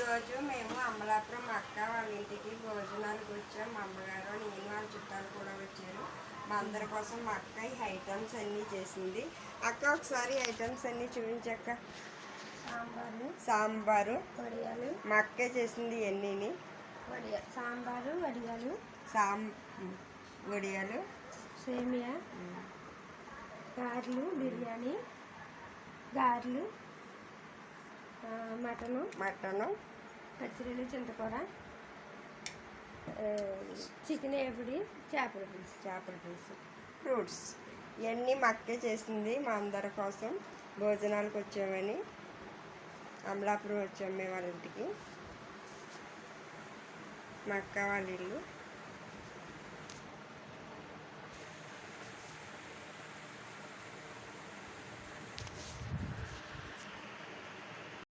ఈరోజు మేము అమలాపురం అక్క వాళ్ళ ఇంటికి భోజనాలకు వచ్చాం. మా అమ్మగారు నేను వాళ్ళ చుట్టాలు కూడా వచ్చారు. మా అందరి కోసం మా అక్క ఈ ఐటమ్స్ అన్నీ చేసింది. అక్క ఒకసారి ఐటమ్స్ అన్నీ చూపించక్క. సాంబారు వడియాలు. మా అక్కే చేసింది ఎన్నీని. సాంబారు వడియాలు, వడియాలు, సేమియా, గారెలు, బిర్యానీ, గారెలు, మటను, పచ్చిరొల్లు, చింతకూర, చికెన్ వేపుడి, చేపల పులుసు, ఫ్రూట్స్ ఇవన్నీ మా అక్కే చేసింది. మా అందరి కోసం భోజనాలకు వచ్చామని అమలాపురం వచ్చాము మేము వాళ్ళ ఇంటికి. మా అక్క వాళ్ళ ఇల్లు.